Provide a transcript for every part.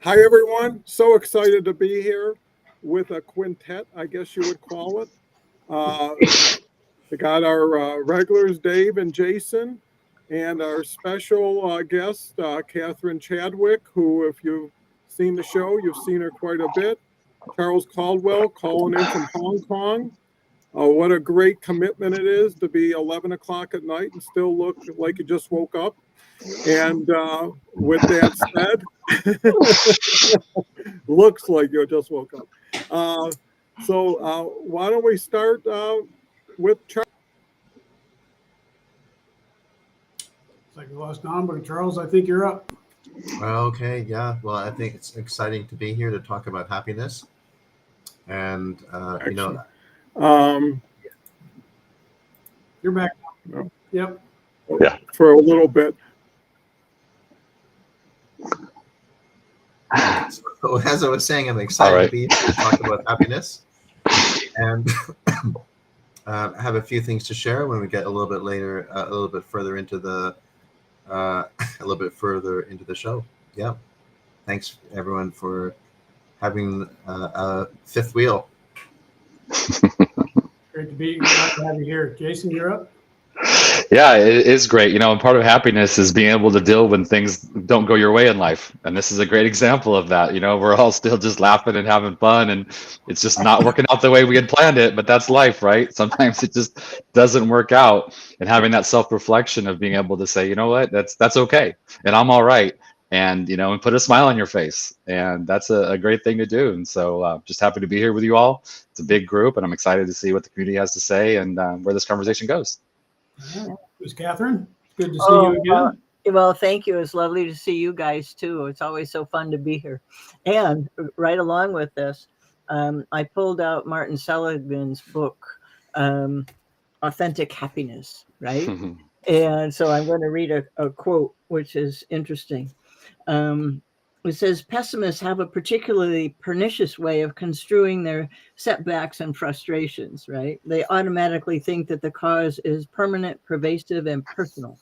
Hi, everyone. So excited to be here with a quintet, I guess you would call it. Uh, we got our regulars, Dave and Jason, and our special guest, Catherine Chadwick, who, if you've seen the show, you've seen her quite a bit. Charles Caldwell calling in from Hong Kong. What a great commitment it is to be 11 o'clock at night and still look like you just woke up. And with that said, looks like you just woke up. Why don't we start with Charles? It's like we lost Don, but Charles, I think you're up. Okay, yeah. Well, I think it's exciting to be here to talk about happiness. And, Excellent. Um, You're back. no, Yep. for a little bit. So, as I was saying, I'm excited to be here to talk about happiness. And I have a few things to share when we get a little bit later, a little bit further into the show. Yeah. Thanks everyone for having a fifth wheel. Great to be glad to have you here. Jason, you're up. Yeah, it is great. And part of happiness is being able to deal when things don't go your way in life. And this is a great example of that. We're all still just laughing and having fun, and it's just not working out the way we had planned it, but that's life, right? Sometimes it just doesn't work out. And having that self-reflection of being able to say, you know what, that's okay. And I'm all right. And, and put a smile on your face. And that's a great thing to do. And so just happy to be here with you all. It's a big group, and I'm excited to see what the community has to say and where this conversation goes. It was Catherine. Good to see you again. Well, thank you. It's lovely to see you guys too. It's always so fun to be here. And right along with this, I pulled out Martin Seligman's book, Authentic Happiness, right? And so I'm going to read a quote, which is interesting. It says, pessimists have a particularly pernicious way of construing their setbacks and frustrations, right? They automatically think that the cause is permanent, pervasive, and personal.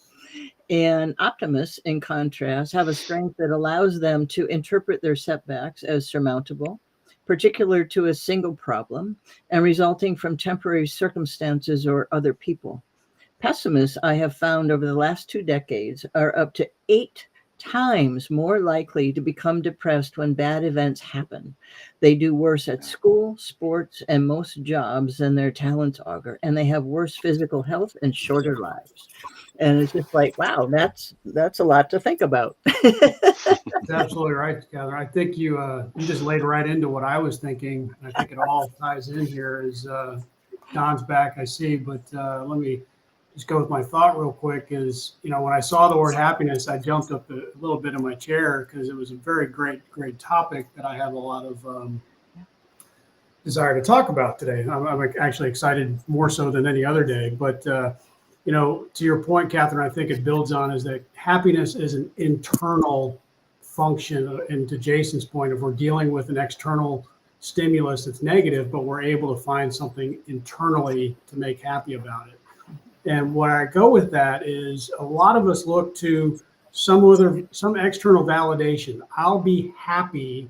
And optimists, in contrast, have a strength that allows them to interpret their setbacks as surmountable, particular to a single problem, and resulting from temporary circumstances or other people. Pessimists, I have found over the last 2 decades, are up to 8 times more likely to become depressed when bad events happen. They do worse at school, sports, and most jobs than their talents augur, and they have worse physical health and shorter lives. And it's just like, wow, that's a lot to think about. That's absolutely right, Catherine. I think you just laid right into what I was thinking. I think it all ties in here. Is Don's back, I see, but let me just go with my thought real quick. Is when I saw the word happiness, I jumped up a little bit in my chair because it was a very great topic that I have a lot of desire to talk about today. I'm actually excited more so than any other day. But to your point, Catherine, I think it builds on is that happiness is an internal function. And to Jason's point, if we're dealing with an external stimulus that's negative, but we're able to find something internally to make happy about it. And where I go with that is a lot of us look to some external validation. I'll be happy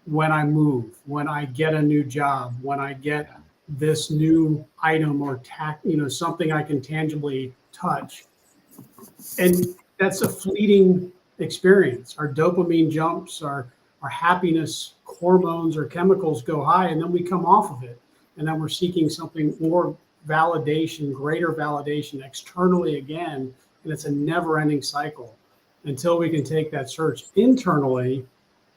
when I move, when I get a new job, when I get this new item or something I can tangibly touch. And that's a fleeting experience. Our dopamine jumps, our happiness hormones or chemicals go high, and then we come off of it. And then we're seeking something more validation, greater validation externally again. And it's a never-ending cycle until we can take that search internally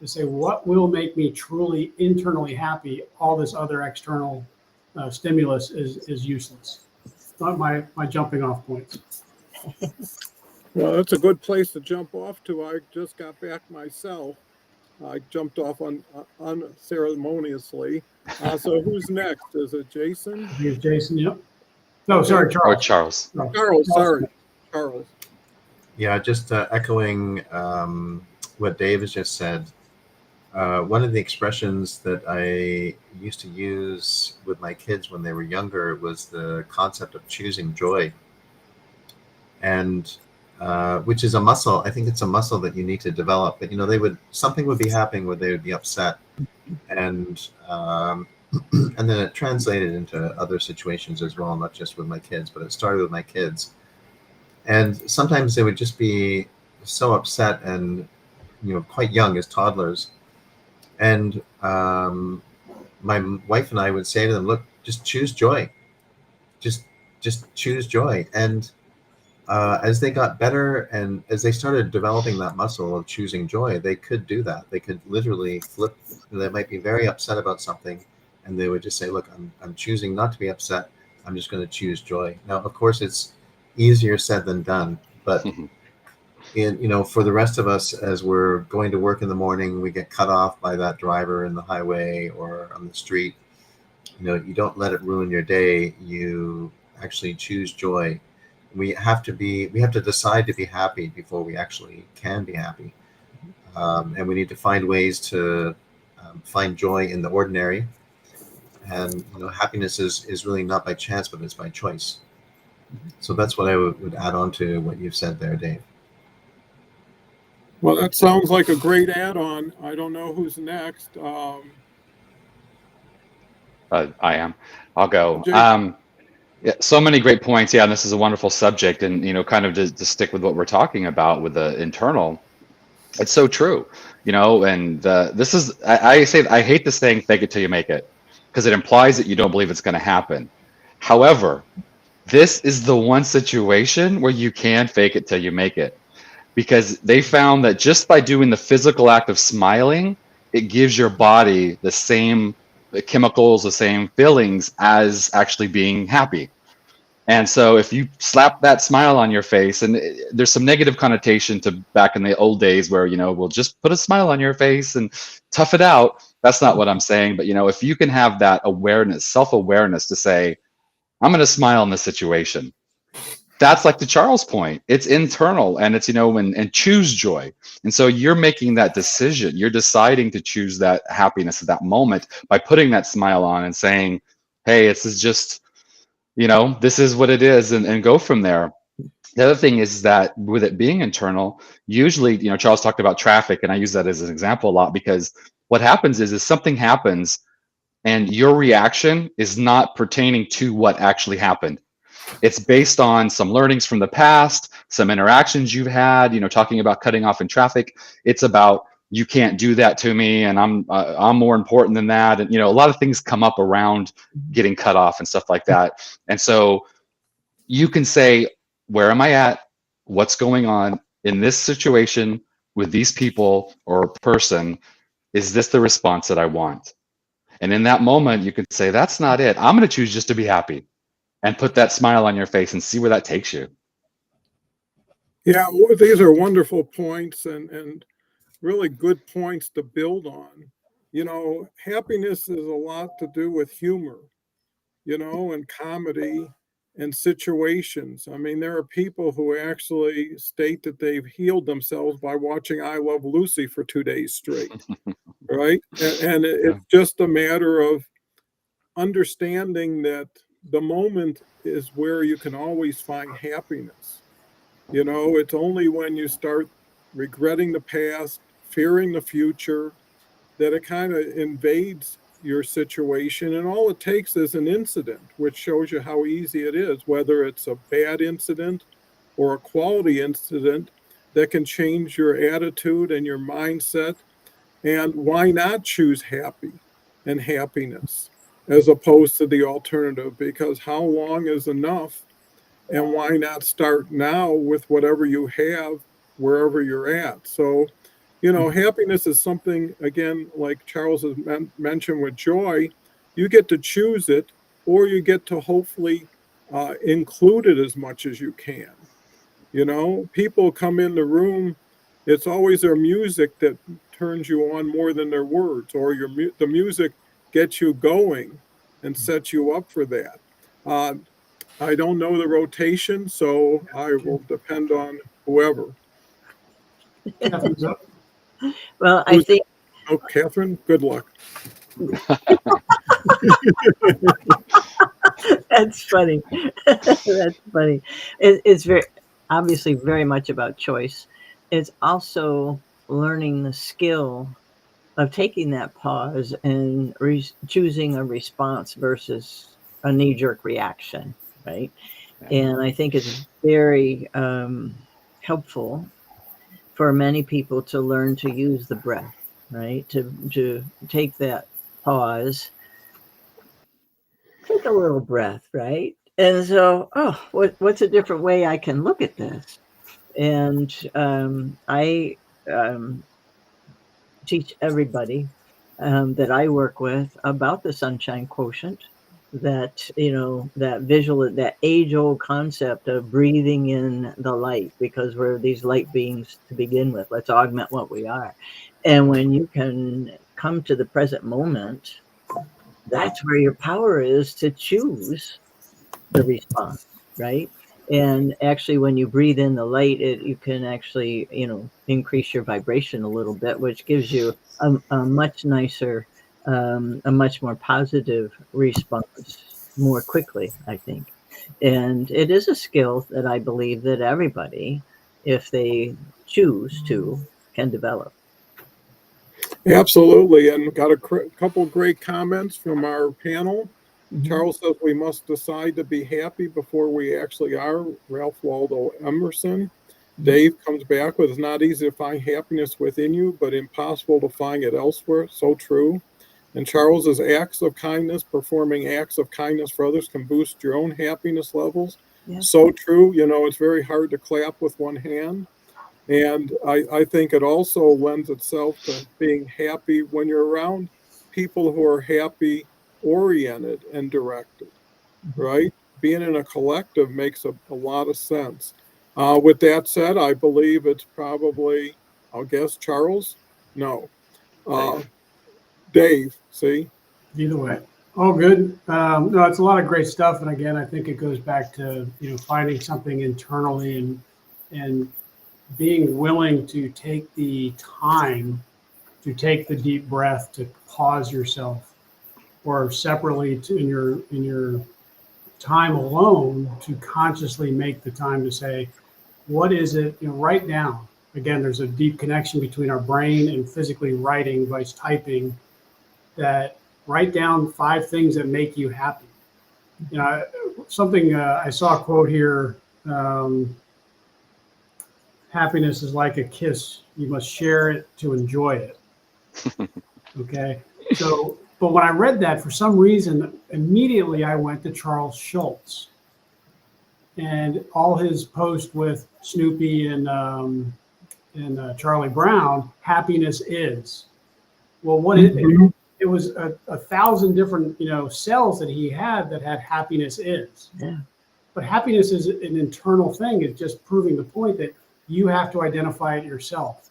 to say, what will make me truly internally happy? All this other external stimulus is useless. Not my jumping off points. Well, that's a good place to jump off to. I just got back myself. I jumped off unceremoniously. So who's next? Is it Jason? Here's Jason. Yep. No, sorry, Charles. Or Charles. No. Charles. Yeah, just echoing what Dave has just said. One of the expressions that I used to use with my kids when they were younger was the concept of choosing joy. And which is a muscle. I think it's a muscle that you need to develop. But something would be happening where they would be upset, and and then it translated into other situations as well, not just with my kids, but it started with my kids. And sometimes they would just be so upset and quite young as toddlers, and my wife and I would say to them, "Look, just choose joy, just choose joy." And as they got better and as they started developing that muscle of choosing joy, they could do that. They could literally flip. They might be very upset about something, and they would just say, "Look, I'm choosing not to be upset. I'm just going to choose joy." Now, of course, it's easier said than done, but for the rest of us, as we're going to work in the morning, we get cut off by that driver in the highway or on the street. You don't let it ruin your day. You actually choose joy. We have to decide to be happy before we actually can be happy. And we need to find ways to find joy in the ordinary. And happiness is really not by chance, but it's by choice. So that's what I would add on to what you've said there, Dave. Well, that sounds like a great add-on. I don't know who's next. I am. I'll go. Jay? Yeah, so many great points. Yeah, and this is a wonderful subject. And kind of to stick with what we're talking about with the internal, it's so true. And this is I say I hate this saying "fake it till you make it," because it implies that you don't believe it's going to happen. However, this is the one situation where you can fake it till you make it, because they found that just by doing the physical act of smiling, it gives your body the same chemicals, the same feelings as actually being happy. And so if you slap that smile on your face, and there's some negative connotation to back in the old days where, we'll just put a smile on your face and tough it out. That's not what I'm saying. But, if you can have that awareness, self-awareness to say, I'm going to smile in this situation. That's like to Charles' point. It's internal, and it's, and choose joy. And so you're making that decision. You're deciding to choose that happiness at that moment by putting that smile on and saying, hey, this is just, this is what it is, and go from there. The other thing is that with it being internal, usually, Charles talked about traffic, and I use that as an example a lot, because what happens is something happens and your reaction is not pertaining to what actually happened. It's based on some learnings from the past, some interactions you've had, talking about cutting off in traffic. It's about, you can't do that to me, and I'm more important than that. And, a lot of things come up around getting cut off and stuff like that. And so you can say, where am I at? What's going on in this situation with these people or person? Is this the response that I want? And in that moment, you can say, that's not it. I'm going to choose just to be happy, and put that smile on your face and see where that takes you. Yeah, well, these are wonderful points and really good points to build on. Happiness is a lot to do with humor, and comedy and situations. I mean, there are people who actually state that they've healed themselves by watching I Love Lucy for 2 days straight, right? And it's just a matter of understanding that the moment is where you can always find happiness. It's only when you start regretting the past, fearing the future, that it kind of invades your situation. And all it takes is an incident, which shows you how easy it is, whether it's a bad incident or a quality incident, that can change your attitude and your mindset. And why not choose happy and happiness as opposed to the alternative? Because how long is enough? And why not start now with whatever you have, wherever you're at? So, happiness is something, again, like Charles has mentioned with joy, you get to choose it, or you get to hopefully include it as much as you can. People come in the room, it's always their music that turns you on more than their words, or the music gets you going and sets you up for that. I don't know the rotation, so I will depend on whoever. Catherine's up. Well, I think. Oh, Catherine, good luck. That's funny. That's funny. It's very. obviously very much about choice. It's also learning the skill of taking that pause and choosing a response versus a knee-jerk reaction, right? And I think it's very helpful for many people to learn to use the breath, right? To take that pause, take a little breath, right? And so, oh, what's a different way I can look at this? And I teach everybody that I work with about the sunshine quotient, that, that visual, that age old concept of breathing in the light, because we're these light beings to begin with. Let's augment what we are. And when you can come to the present moment, that's where your power is to choose the response, right? And actually, when you breathe in the light, you can actually, increase your vibration a little bit, which gives you a much nicer, a much more positive response more quickly, I think. And it is a skill that I believe that everybody, if they choose to, can develop. Absolutely, and got a couple great comments from our panel. Charles says we must decide to be happy before we actually are. Ralph Waldo Emerson. Dave comes back with, it's not easy to find happiness within you, but impossible to find it elsewhere. So true. And Charles is, acts of kindness, performing acts of kindness for others can boost your own happiness levels. Yeah. So true. It's very hard to clap with one hand. And I think it also lends itself to being happy when you're around people who are happy oriented and directed, right? Being in a collective makes a lot of sense. With that said, I believe it's probably, I'll guess, Charles? No. Dave, see? Either way. All good. No, it's a lot of great stuff. And again, I think it goes back to, finding something internally and being willing to take the time to take the deep breath, to pause yourself, or separately in your time alone, to consciously make the time to say, what is it, write down. Again, there's a deep connection between our brain and physically writing versus typing, that write down 5 things that make you happy. Something I saw a quote here, happiness is like a kiss. You must share it to enjoy it. Okay. So, but when I read that, for some reason, immediately I went to Charles Schulz and all his posts with Snoopy and Charlie Brown. Happiness is. Well, what is it? It was a 1,000 different, cells that he had that had happiness is. Yeah. But happiness is an internal thing. It's just proving the point that you have to identify it yourself.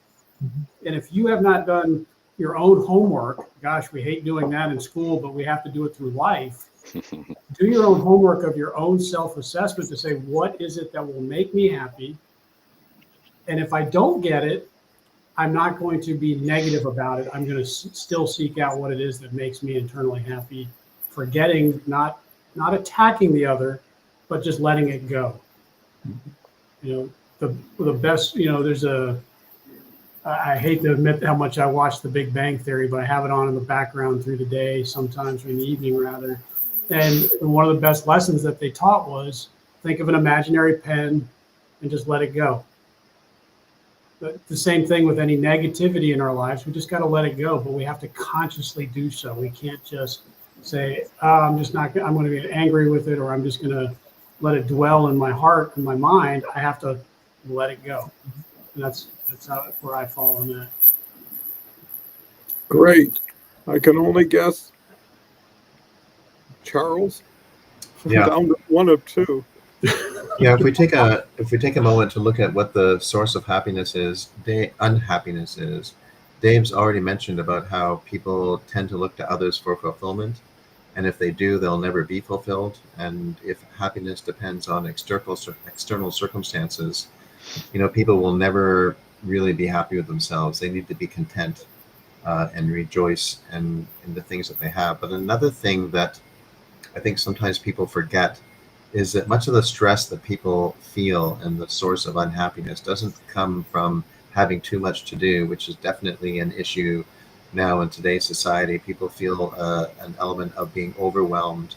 And if you have not done your own homework, gosh, we hate doing that in school, but we have to do it through life. Do your own homework of your own self-assessment to say, what is it that will make me happy? And if I don't get it, I'm not going to be negative about it. I'm going to still seek out what it is that makes me internally happy, forgetting, not attacking the other, but just letting it go. The best, there's I hate to admit how much I watch The Big Bang Theory, but I have it on in the background through the day, sometimes in the evening rather. And one of the best lessons that they taught was, think of an imaginary pen and just let it go. But the same thing with any negativity in our lives. We just got to let it go, but we have to consciously do so. We can't just say, I'm going to be angry with it, or I'm just going to let it dwell in my heart and my mind. I have to let it go. And that's where I fall on that. Great. I can only guess Charles. Yeah. Down to one of 2. Yeah, if we take a moment to look at what the source of happiness is, unhappiness is, Dave's already mentioned about how people tend to look to others for fulfillment, and if they do, they'll never be fulfilled. And if happiness depends on external circumstances, people will never really be happy with themselves. They need to be content and rejoice in the things that they have. But another thing that I think sometimes people forget is that much of the stress that people feel and the source of unhappiness doesn't come from having too much to do, which is definitely an issue now in today's society. People feel an element of being overwhelmed,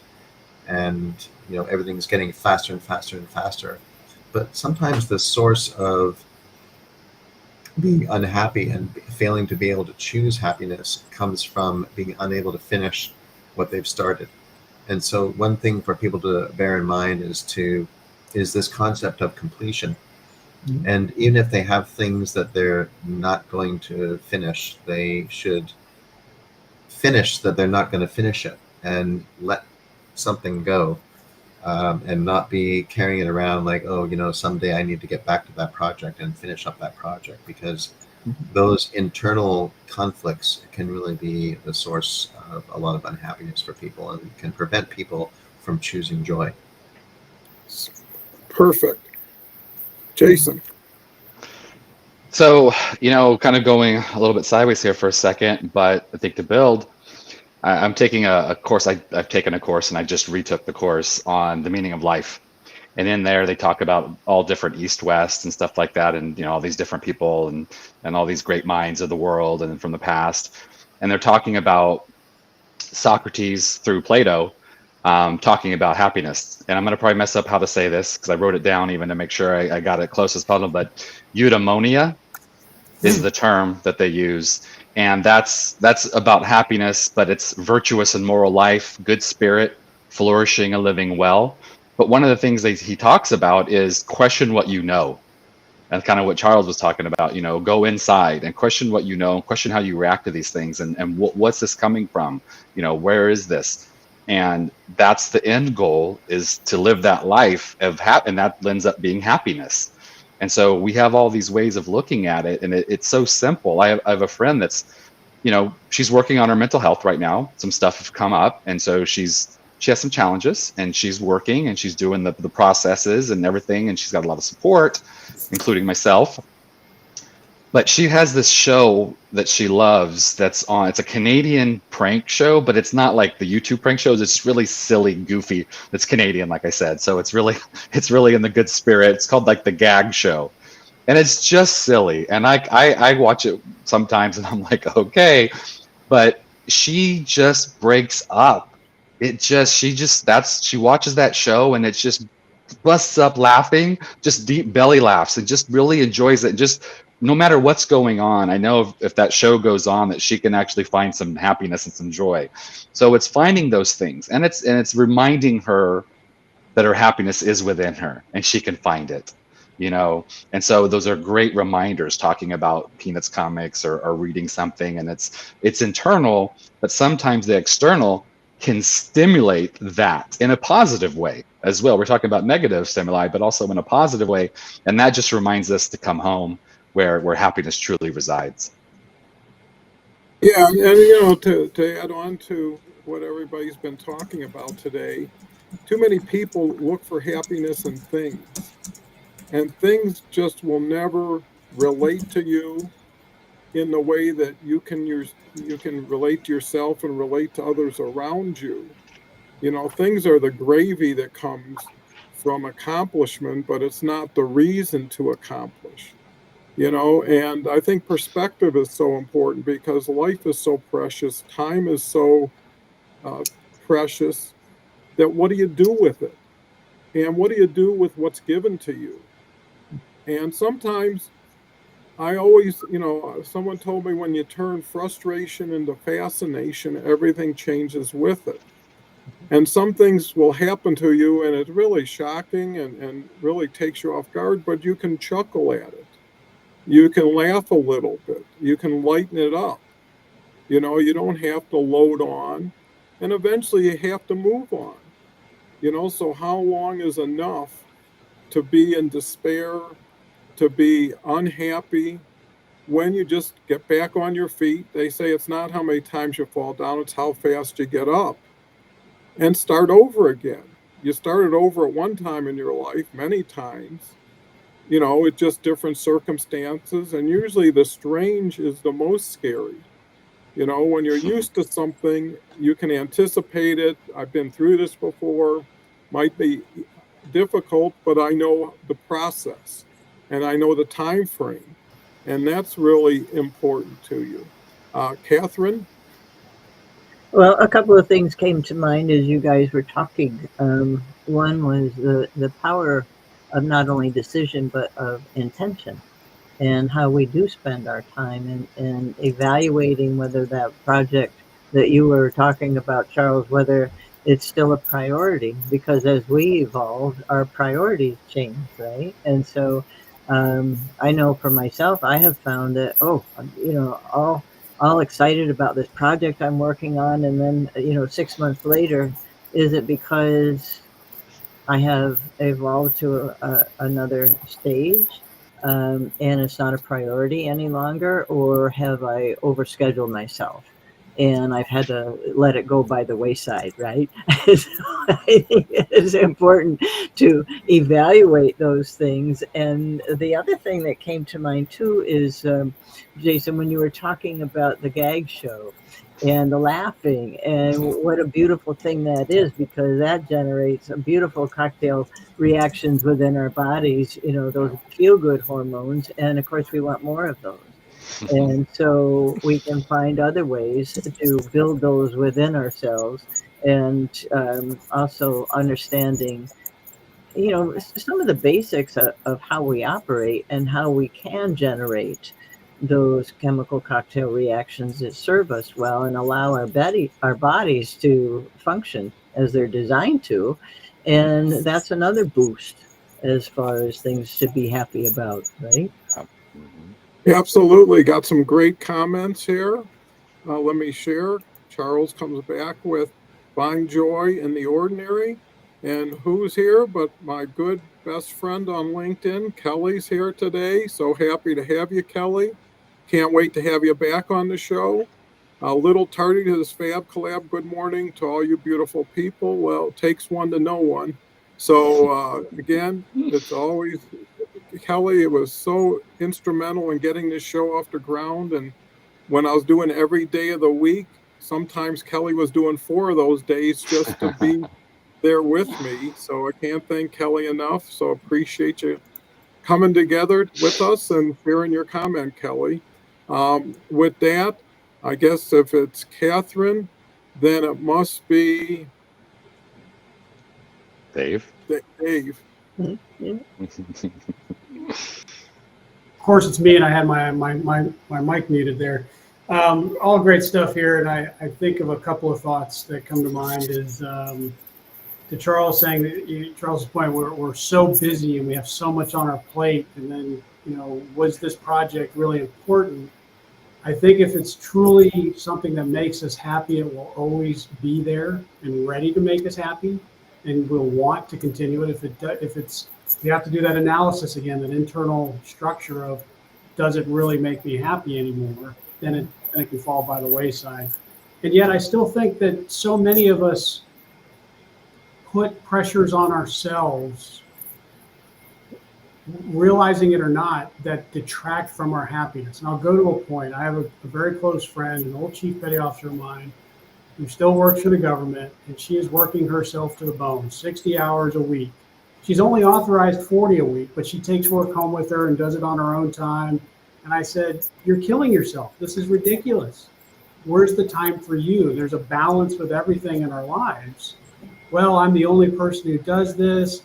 and everything's getting faster and faster and faster. But sometimes the source of being unhappy and failing to be able to choose happiness comes from being unable to finish what they've started. And so one thing for people to bear in mind is this concept of completion. Mm-hmm. And even if they have things that they're not going to finish, they should finish that they're not going to finish it and let something go, and not be carrying it around like, oh, someday I need to get back to that project and finish up that project, because those internal conflicts can really be the source of a lot of unhappiness for people and can prevent people from choosing joy. Perfect. Jason. So, kind of going a little bit sideways here for a second, but I think to build, I'm taking a course. I've taken a course and I just retook the course on the meaning of life. And in there, they talk about all different East-West and stuff like that, and all these different people and all these great minds of the world and from the past. And they're talking about Socrates through Plato, talking about happiness. And I'm going to probably mess up how to say this because I wrote it down even to make sure I got it close as possible. But eudaimonia is the term that they use. And that's about happiness, but it's virtuous and moral life, good spirit, flourishing and living well. But one of the things that he talks about is question what you know. That's kind of what Charles was talking about, go inside and question what you know, question how you react to these things, and what's this coming from? Where is this? And that's the end goal, is to live that life of and that ends up being happiness. And so we have all these ways of looking at it, and it's so simple. I have a friend that's, she's working on her mental health right now. Some stuff have come up, and so she has some challenges, and she's working and she's doing the processes and everything, and she's got a lot of support, including myself. But she has this show that she loves that's on. It's a Canadian prank show, but it's not like the YouTube prank shows. It's really silly, goofy. It's Canadian, like I said. So it's really in the good spirit. It's called like The Gag Show. And it's just silly. And I watch it sometimes and I'm like, okay. But she just breaks up. She watches that show and it just busts up laughing, just deep belly laughs, and just really enjoys it. And just no matter what's going on, I know if that show goes on, that she can actually find some happiness and some joy. So it's finding those things, and it's reminding her that her happiness is within her and she can find it. And so those are great reminders, talking about Peanuts comics or reading something, and it's internal, but sometimes the external can stimulate that in a positive way as well. We're talking about negative stimuli, but also in a positive way. And that just reminds us to come home where happiness truly resides. Yeah, and to add on to what everybody's been talking about today, too many people look for happiness in things, and things just will never relate to you in the way that you can relate to yourself and relate to others around you. Things are the gravy that comes from accomplishment, but it's not the reason to accomplish. And I think perspective is so important, because life is so precious, time is so precious, that what do you do with it? And what do you do with what's given to you? And sometimes I always, someone told me, when you turn frustration into fascination, everything changes with it. And some things will happen to you and it's really shocking and really takes you off guard, but you can chuckle at it. You can laugh a little bit. You can lighten it up. You don't have to load on, and eventually you have to move on. So how long is enough to be in despair, to be unhappy? When you just get back on your feet, they say it's not how many times you fall down, it's how fast you get up, and start over again. You started over at one time in your life, many times, it's just different circumstances. And usually the strange is the most scary. When you're used to something, you can anticipate it. I've been through this before. Might be difficult, but I know the process and I know the time frame, and that's really important to you. Catherine? Well, a couple of things came to mind as you guys were talking. One was the power of not only decision, but of intention, and how we do spend our time and evaluating whether that project that you were talking about, Charles, whether it's still a priority, because as we evolve, our priorities change, right? And so I know for myself, I have found that, all excited about this project I'm working on, and then 6 months later, is it because I have evolved to another stage, and it's not a priority any longer, or have I overscheduled myself and I've had to let it go by the wayside, right? So I think it's important to evaluate those things. And the other thing that came to mind too is, Jason, when you were talking about the gag show and the laughing, and what a beautiful thing that is, because that generates a beautiful cocktail reactions within our bodies, those feel good hormones, and of course we want more of those. And so we can find other ways to build those within ourselves, and also understanding some of the basics of how we operate and how we can generate those chemical cocktail reactions that serve us well and allow our bodies to function as they're designed to. And that's another boost as far as things to be happy about, right? Absolutely. Got some great comments here. Let me share. Charles comes back with find joy in the ordinary. And who's here but my good best friend on LinkedIn? Kelly's here today. So happy to have you, Kelly. Can't wait to have you back on the show. A little tardy to this Fab Collab. Good morning to all you beautiful people. Well, it takes one to know one. So again, it's always Kelly. It was so instrumental in getting this show off the ground. And when I was doing every day of the week, sometimes Kelly was doing 4 of those days just to be there with me. So I can't thank Kelly enough. So appreciate you coming together with us and sharing your comment, Kelly. With that, I guess if it's Catherine, then it must be Dave. Dave. Of course, it's me, and I had my mic muted there. All great stuff here, and I think of a couple of thoughts that come to mind is to Charles saying that Charles's point, we're so busy and we have so much on our plate, and then was this project really important? I think if it's truly something that makes us happy, it will always be there and ready to make us happy, and we'll want to continue it. If it's you have to do that analysis again, that internal structure of does it really make me happy anymore? Then it can fall by the wayside. And yet I still think that so many of us put pressures on ourselves, realizing it or not, that detract from our happiness. And I'll go to a point. I have a very close friend, an old chief petty officer of mine, who still works for the government, and she is working herself to the bone, 60 hours a week. She's only authorized 40 a week, but she takes work home with her and does it on her own time. And I said, you're killing yourself. This is ridiculous. Where's the time for you? There's a balance with everything in our lives. Well, I'm the only person who does this.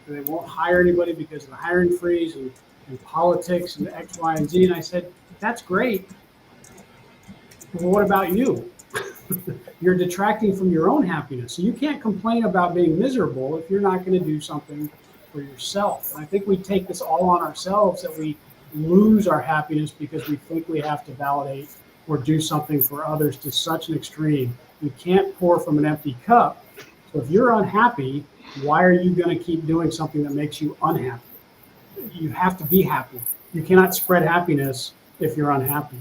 They won't hire anybody because of the hiring freeze and politics and X, Y, and Z. And I said, that's great. Well, what about you? You're detracting from your own happiness. So you can't complain about being miserable if you're not going to do something for yourself. And I think we take this all on ourselves, that we lose our happiness because we think we have to validate or do something for others to such an extreme. We can't pour from an empty cup. So if you're unhappy, why are you going to keep doing something that makes you unhappy? You have to be happy. You cannot spread happiness if you're unhappy.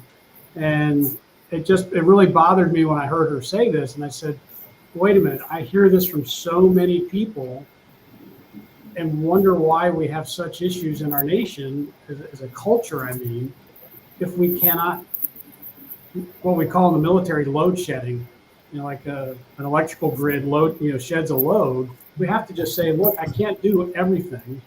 And it really bothered me when I heard her say this. And I said, wait a minute, I hear this from so many people and wonder why we have such issues in our nation as a culture. I mean, if we cannot, what we call in the military load shedding, like an electrical grid load, sheds a load. we have to just say, look, I can't do everything.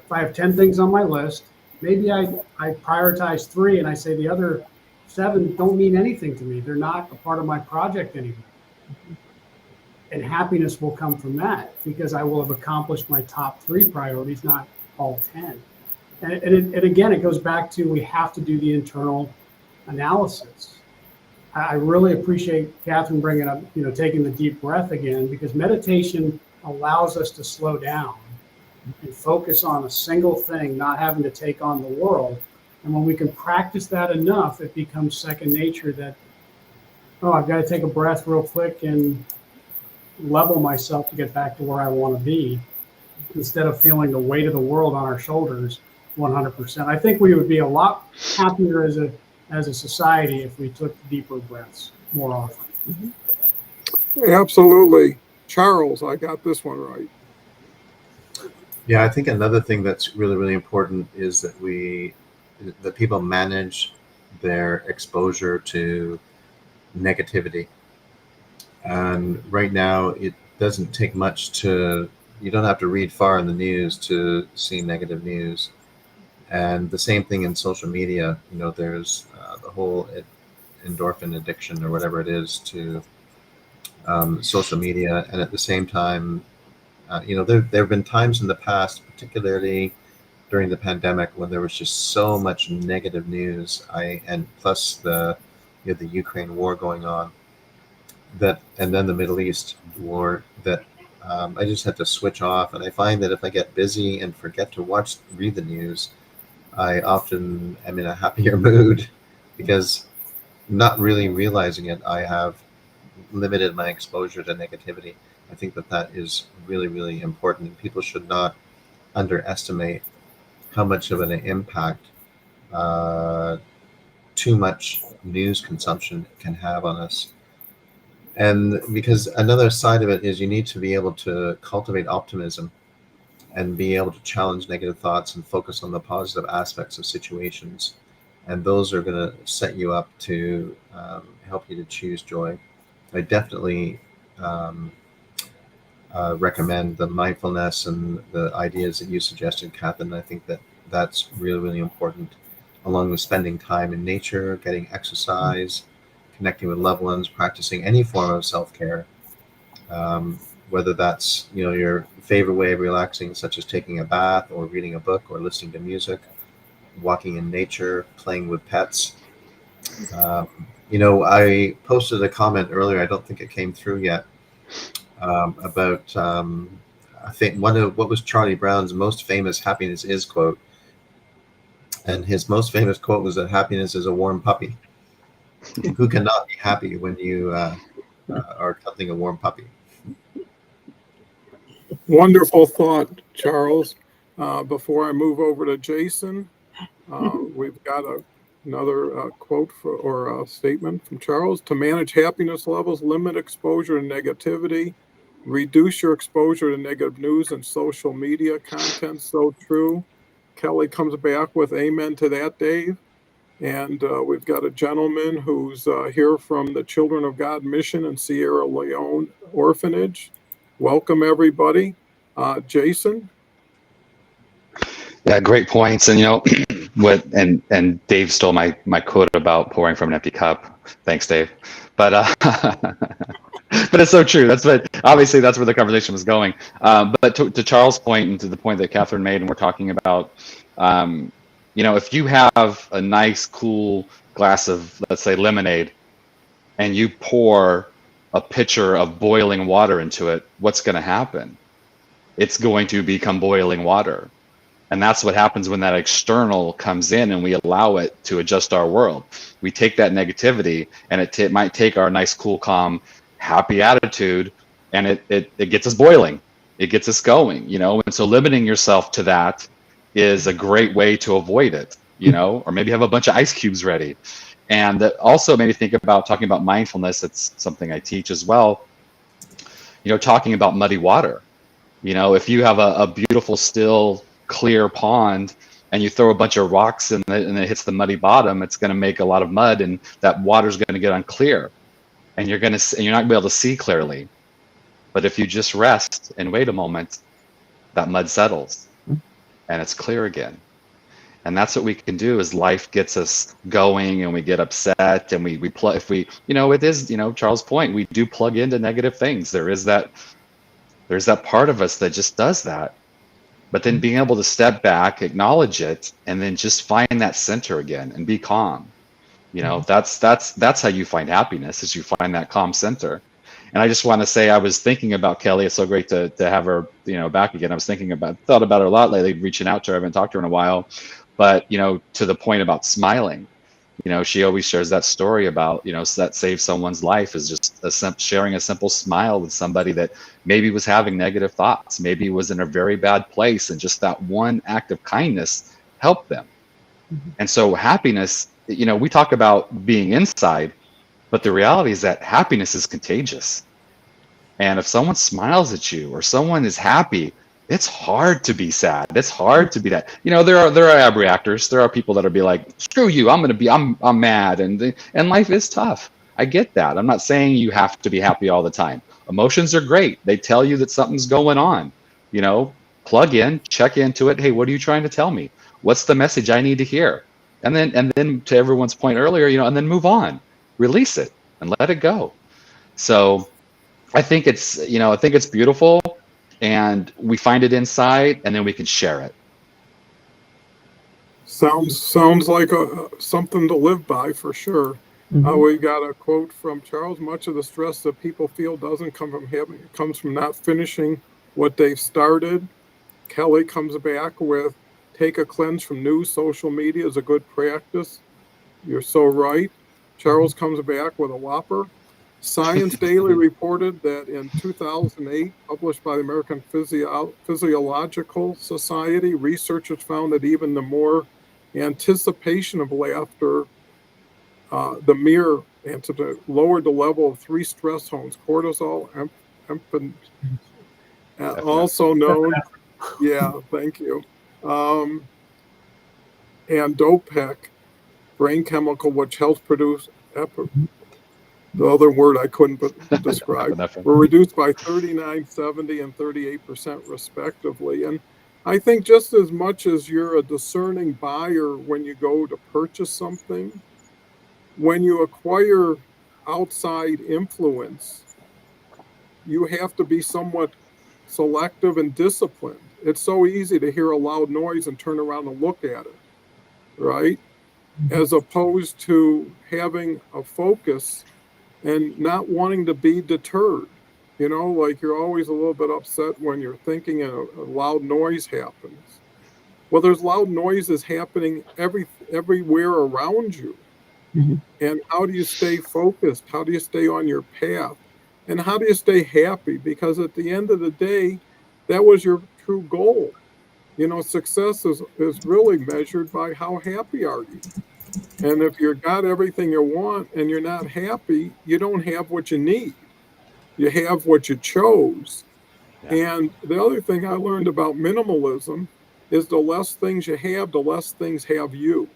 If I have 10 things on my list, maybe I prioritize 3 and I say the other 7 don't mean anything to me. They're not a part of my project anymore. And happiness will come from that because I will have accomplished my top 3 priorities, not all 10. And again, it goes back to we have to do the internal analysis. I really appreciate Catherine bringing up, taking the deep breath again, because meditation allows us to slow down and focus on a single thing, not having to take on the world. And when we can practice that enough, it becomes second nature that, oh, I've got to take a breath real quick and level myself to get back to where I want to be, instead of feeling the weight of the world on our shoulders 100%. I think we would be a lot happier as a society if we took deeper breaths more often. Absolutely. Charles, I got this one right. Yeah, I think another thing that's really, really important is that people manage their exposure to negativity. And right now, it doesn't take much you don't have to read far in the news to see negative news. And the same thing in social media. There's the whole endorphin addiction or whatever it is to social media. And at the same time, there have been times in the past, particularly during the pandemic, when there was just so much negative news. And plus the Ukraine war going on, and then the Middle East war, that I just had to switch off. And I find that if I get busy and forget to read the news, I often am in a happier mood because, not really realizing it, I have limited my exposure to negativity. I think that is really, really important. People should not underestimate how much of an impact too much news consumption can have on us. And because another side of it is you need to be able to cultivate optimism and be able to challenge negative thoughts and focus on the positive aspects of situations. And those are going to set you up to help you to choose joy. I definitely recommend the mindfulness and the ideas that you suggested, Catherine. I think that's really, really important, along with spending time in nature, getting exercise, connecting with loved ones, practicing any form of self-care. Whether that's your favorite way of relaxing, such as taking a bath or reading a book or listening to music, walking in nature, playing with pets. I posted a comment earlier, I don't think it came through yet, about I think what was Charlie Brown's most famous happiness is quote. And his most famous quote was that happiness is a warm puppy. Who cannot be happy when you are cuddling a warm puppy? Wonderful thought, Charles. Before I move over to Jason, we've got another quote or a statement from Charles. To manage happiness levels, limit exposure to negativity, reduce your exposure to negative news and social media content. So true. Kelly comes back with amen to that, Dave. And we've got a gentleman who's here from the Children of God Mission in Sierra Leone Orphanage. Welcome, everybody. Jason? Yeah, great points. And and Dave stole my quote about pouring from an empty cup. Thanks, Dave. But but it's so true. That's where the conversation was going. But to Charles' point and to the point that Catherine made, and we're talking about, if you have a nice, cool glass of, let's say, lemonade, and you pour a pitcher of boiling water into it, what's going to happen? It's going to become boiling water. And that's what happens when that external comes in and we allow it to adjust our world. We take that negativity and it might take our nice, cool, calm, happy attitude, and it gets us boiling. It gets us going, And so limiting yourself to that is a great way to avoid it, or maybe have a bunch of ice cubes ready. And that also made me think about talking about mindfulness. It's something I teach as well. Talking about muddy water. If you have a beautiful, still, clear pond and you throw a bunch of rocks in it and it hits the muddy bottom, it's going to make a lot of mud, and that water is going to get unclear, and you're not going to be able to see clearly. But if you just rest and wait a moment, that mud settles and it's clear again. And that's what we can do as life gets us going and we get upset and we plug, if we, it is, Charles' point, we do plug into negative things. There's that part of us that just does that. But then being able to step back, acknowledge it, and then just find that center again and be calm. That's how you find happiness, is you find that calm center. And I just want to say, I was thinking about Kelly. It's so great to have her, back again. I was thought about her a lot lately, reaching out to her. I haven't talked to her in a while, but, to the point about smiling, she always shares that story about, that saves someone's life, is just sharing a simple smile with somebody that maybe was having negative thoughts, maybe was in a very bad place, and just that one act of kindness helped them. And so happiness, we talk about being inside, but the reality is that happiness is contagious. And if someone smiles at you or someone is happy, it's hard to be sad. It's hard to be that. There are abreactors. There are people that'll be like, screw you, I'm mad. And life is tough. I get that. I'm not saying you have to be happy all the time. Emotions are great. They tell you that something's going on. Plug in, check into it. Hey, what are you trying to tell me? What's the message I need to hear? And then to everyone's point earlier, and then move on. Release it and let it go. So I think it's beautiful, and we find it inside, and then we can share it. Sounds like something to live by for sure. We got a quote from Charles: "Much of the stress that people feel doesn't come from having; it comes from not finishing what they've started." Kelly comes back with, "Take a cleanse from news. Social media is a good practice." You're so right. Charles comes back with a whopper. Science Daily reported that in 2008, published by the American Physiological Society, researchers found that even the more anticipation of laughter, lowered the level of 3 stress hormones: cortisol, also known, thank you, and dopamine, brain chemical, which helps produce the other word I couldn't describe, were reduced by 39%, 70%, and 38% respectively. And I think just as much as you're a discerning buyer when you go to purchase something, when you acquire outside influence, you have to be somewhat selective and disciplined. It's so easy to hear a loud noise and turn around and look at it, right? As opposed to having a focus and not wanting to be deterred. Like you're always a little bit upset when you're thinking and a loud noise happens. Well, there's loud noises happening everywhere around you. And how do you stay focused? How do you stay on your path? And how do you stay happy? Because at the end of the day, that was your true goal. Success is really measured by how happy are you. And if you've got everything you want and you're not happy, you don't have what you need. You have what you chose. Yeah. And the other thing I learned about minimalism is the less things you have, the less things have you,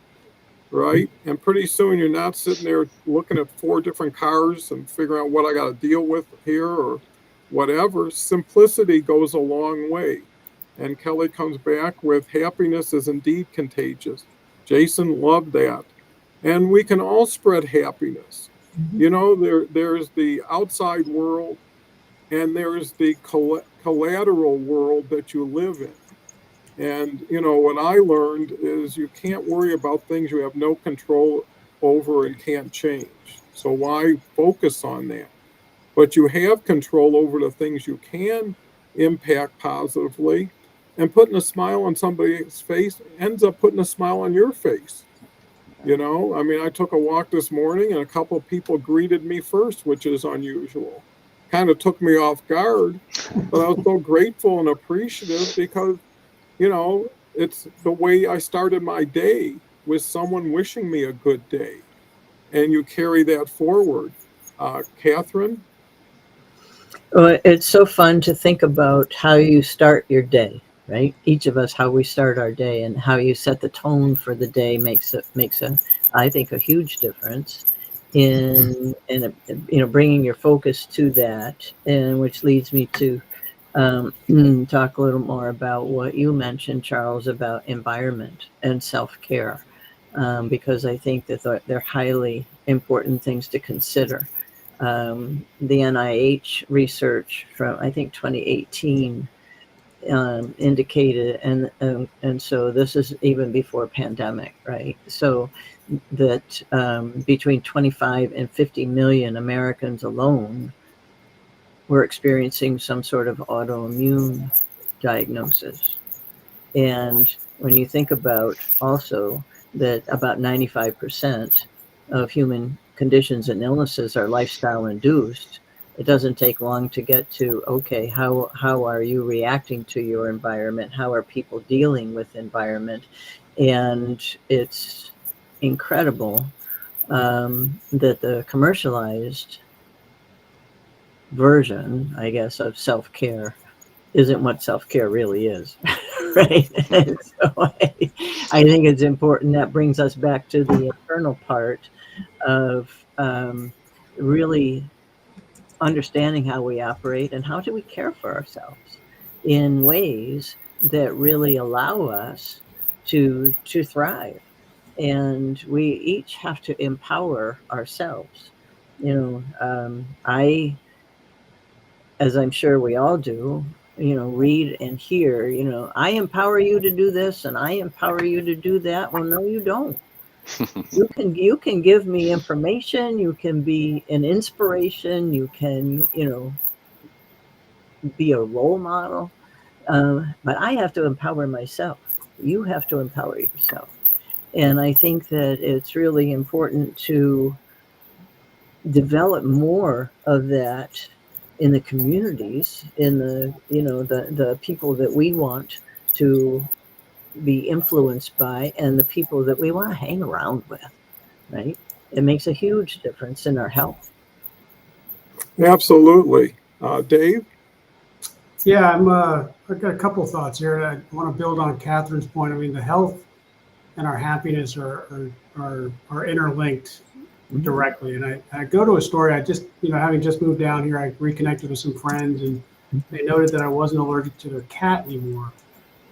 right? And pretty soon you're not sitting there looking at 4 different cars and figuring out what I got to deal with here or whatever. Simplicity goes a long way. And Kelly comes back with, happiness is indeed contagious. Jason loved that. And we can all spread happiness. There's the outside world and there's the collateral world that you live in. And, what I learned is you can't worry about things you have no control over and can't change. So why focus on that? But you have control over the things you can impact positively, and putting a smile on somebody's face ends up putting a smile on your face. I took a walk this morning and a couple of people greeted me first, which is unusual. Kind of took me off guard, but I was so grateful and appreciative because, it's the way I started my day with someone wishing me a good day. And you carry that forward. Catherine? Well, it's so fun to think about how you start your day, right? Each of us, how we start our day and how you set the tone for the day makes I think, a huge difference. bringing your focus to that, and which leads me to talk a little more about what you mentioned, Charles, about environment and self-care, because I think that they're highly important things to consider. The NIH research from, I think, 2018 indicated, and so this is even before pandemic, right? So that between 25 and 50 million Americans alone were experiencing some sort of autoimmune diagnosis. And when you think about also that about 95% of human conditions and illnesses are lifestyle induced, it doesn't take long to get to, okay, how are you reacting to your environment? How are people dealing with environment? And it's incredible that the commercialized version, I guess, of self-care isn't what self-care really is, right? And so I think it's important. That brings us back to the internal part of really understanding how we operate and how do we care for ourselves in ways that really allow us to thrive. And we each have to empower ourselves. I, as I'm sure we all do, read and hear, I empower you to do this and I empower you to do that. Well, no, you don't. You can give me information, you can be an inspiration, you can, be a role model. But I have to empower myself. You have to empower yourself. And I think that it's really important to develop more of that in the communities, in the people that we want to be influenced by and the people that we want to hang around with, right? It makes a huge difference in our health. Absolutely. Dave? Yeah, I've got a couple of thoughts here. I want to build on Catherine's point. I mean, the health and our happiness are interlinked directly. And I go to a story. I just, having just moved down here, I reconnected with some friends, and they noted that I wasn't allergic to their cat anymore.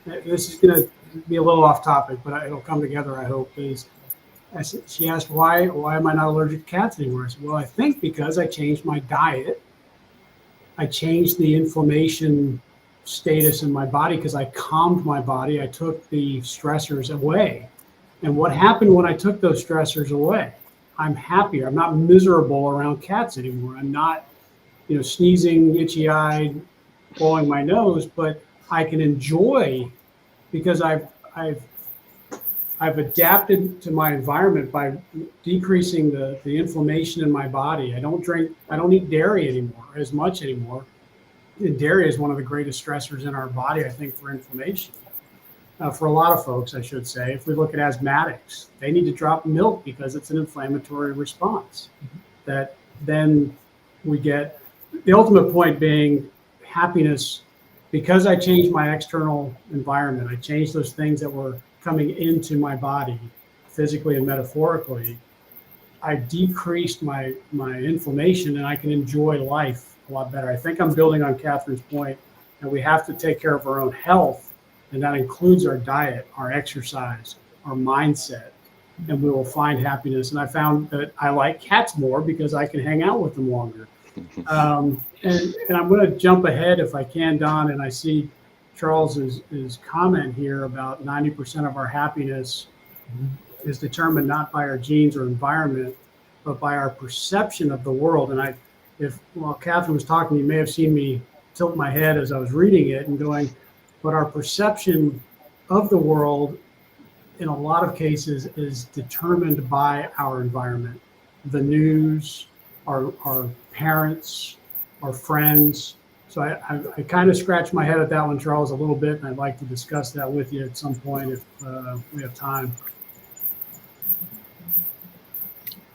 This is going to be a little off topic, but it'll come together, I hope. She asked, why am I not allergic to cats anymore? I said, well, I think because I changed my diet. I changed the inflammation status in my body because I calmed my body. I took the stressors away. And what happened when I took those stressors away? I'm happier. I'm not miserable around cats anymore. I'm not, sneezing, itchy-eyed, blowing my nose, but I can enjoy because I've adapted to my environment by decreasing the inflammation in my body. I don't eat dairy anymore, as much anymore. And dairy is one of the greatest stressors in our body, I think, for inflammation. For a lot of folks, I should say. If we look at asthmatics, they need to drop milk because it's an inflammatory response. That then we get the ultimate point being happiness. Because I changed my external environment, I changed those things that were coming into my body, physically and metaphorically. I decreased my inflammation, and I can enjoy life a lot better. I think I'm building on Catherine's point that we have to take care of our own health, and that includes our diet, our exercise, our mindset, and we will find happiness. And I found that I like cats more because I can hang out with them longer. And I'm going to jump ahead if I can, Don, and I see Charles's comment here about 90% of our happiness is determined not by our genes or environment, but by our perception of the world. And while Catherine was talking, you may have seen me tilt my head as I was reading it and going, but our perception of the world in a lot of cases is determined by our environment, the news, our parents, our friends. So I kind of scratched my head at that one, Charles, a little bit, and I'd like to discuss that with you at some point if we have time.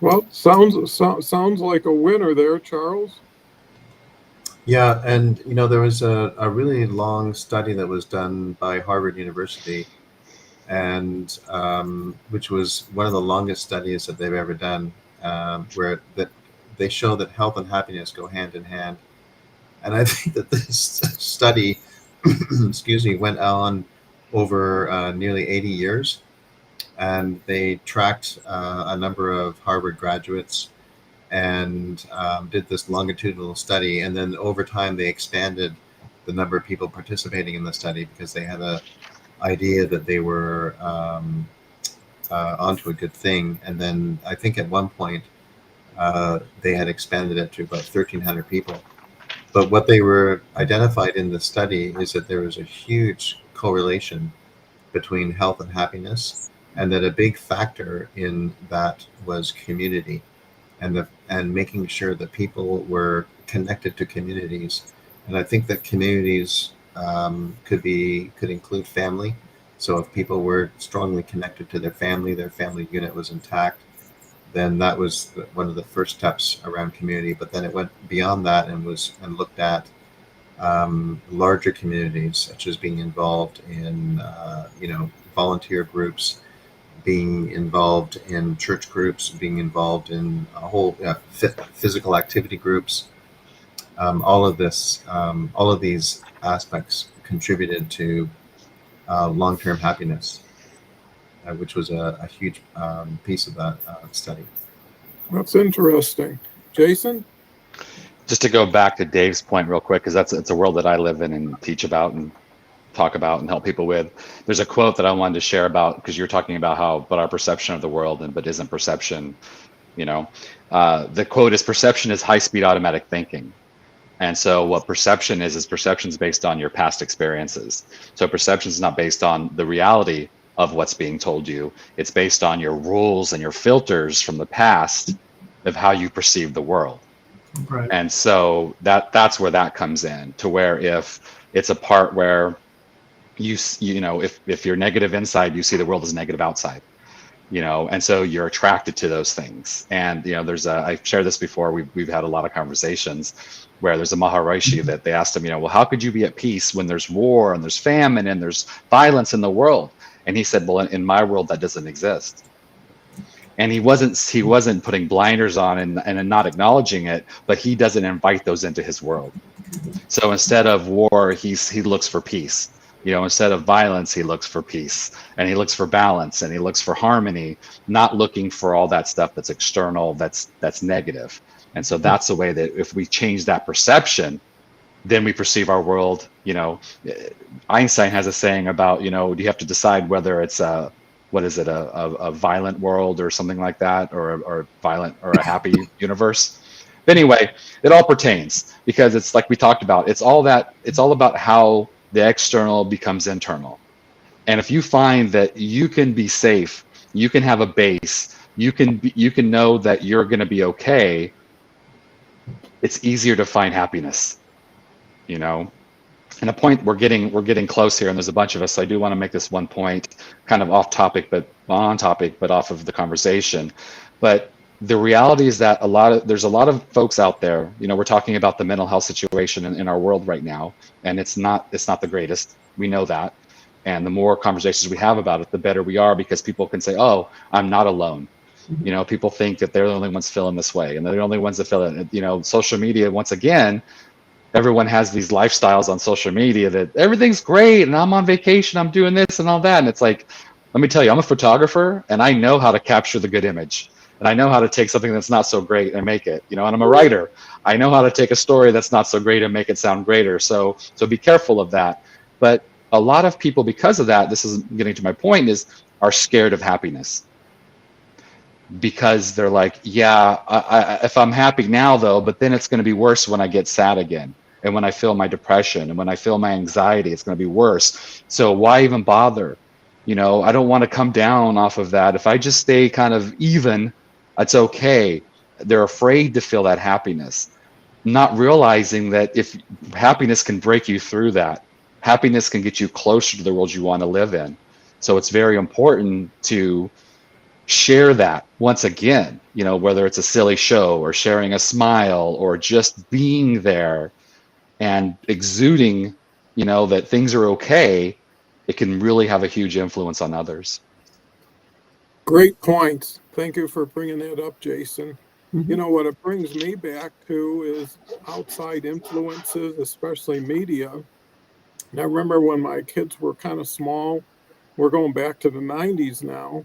Well, sounds like a winner there, Charles. Yeah, and there was a really long study that was done by Harvard University, and which was one of the longest studies that they've ever done. where that they show that health and happiness go hand in hand. And I think that this study, excuse me, went on over nearly 80 years. And they tracked a number of Harvard graduates and did this longitudinal study. And then over time, they expanded the number of people participating in the study because they had a idea that they were onto a good thing. And then I think at one point, they had expanded it to about 1,300 people. But what they were identified in the study is that there was a huge correlation between health and happiness, and that a big factor in that was community, and making sure that people were connected to communities. And I think that communities could include family. So if people were strongly connected to their family unit was intact, then that was one of the first steps around community. But then it went beyond that and looked at larger communities, such as being involved in volunteer groups, being involved in church groups, being involved in a whole physical activity groups. All of these aspects contributed to long-term happiness, which was a huge piece of that study. That's interesting. Jason? Just to go back to Dave's point real quick, because it's a world that I live in and teach about and talk about and help people with. There's a quote that I wanted to share about, because you're talking about but our perception of the world, but isn't perception, the quote is, perception is high-speed automatic thinking. And so what perception is perception is based on your past experiences. So perception is not based on the reality of what's being told you. It's based on your rules and your filters from the past of how you perceive the world. Right. And so that's where that comes in, to where if it's a part where if you're negative inside, you see the world as negative outside, and so you're attracted to those things. And I've shared this before. We've had a lot of conversations where there's a Maharishi that they asked him, well, how could you be at peace when there's war and there's famine and there's violence in the world? And he said, well, in my world, that doesn't exist. And he wasn't putting blinders on and not acknowledging it, but he doesn't invite those into his world. So instead of war, he looks for peace. Instead of violence, he looks for peace, and he looks for balance, and he looks for harmony, not looking for all that stuff that's external, that's negative. And so that's the way that if we change that perception, then we perceive our world. Einstein has a saying about, do you have to decide whether it's a violent world or something like that, or violent or a happy universe. But anyway, it all pertains, because it's like we talked about. It's all about how the external becomes internal. And if you find that you can be safe, you can have a base, you can know that you're going to be okay, it's easier to find happiness, And a point, we're getting close here, and there's a bunch of us. So I do want to make this one point, kind of off topic, but on topic, but off of the conversation. But the reality is that there's a lot of folks out there. We're talking about the mental health situation in our world right now, and it's not the greatest. We know that, and the more conversations we have about it, the better we are, because people can say, "Oh, I'm not alone." People think that they're the only ones feeling this way, and they're the only ones that feel it. Social media, once again. Everyone has these lifestyles on social media that everything's great and I'm on vacation, I'm doing this and all that. And it's like, let me tell you, I'm a photographer and I know how to capture the good image. And I know how to take something that's not so great and make it, and I'm a writer. I know how to take a story that's not so great and make it sound greater. So be careful of that. But a lot of people, because of that, this is getting to my point, are scared of happiness. Because they're like, if I'm happy now though, but then it's going to be worse when I get sad again, and when I feel my depression, and when I feel my anxiety, it's going to be worse. So why even bother? I don't want to come down off of that. If I just stay kind of even, it's okay. They're afraid to feel that happiness, not realizing that if happiness can break you through that, happiness can get you closer to the world you want to live in. So it's very important to share that once again, whether it's a silly show or sharing a smile or just being there and exuding, that things are okay, it can really have a huge influence on others. Great points. Thank you for bringing that up, Jason. Mhm. You know, what it brings me back to is outside influences, especially media. And I remember when my kids were kind of small, we're going back to the 90s now.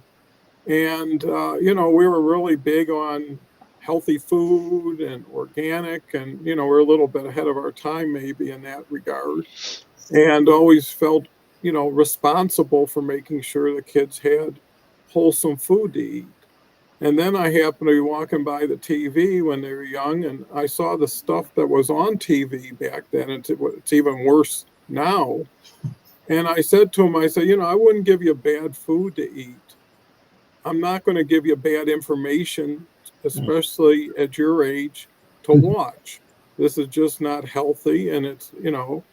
And, you know, we were really big on healthy food and organic. And, you know, we're a little bit ahead of our time, maybe in that regard. And always felt, you know, responsible for making sure the kids had wholesome food to eat. And then I happened to be walking by the TV when they were young, and I saw the stuff that was on TV back then. It's even worse now. And I said to him, I said, you know, I wouldn't give you bad food to eat. I'm not going to give you bad information, especially at your age, to watch. This is just not healthy. And it's, you know,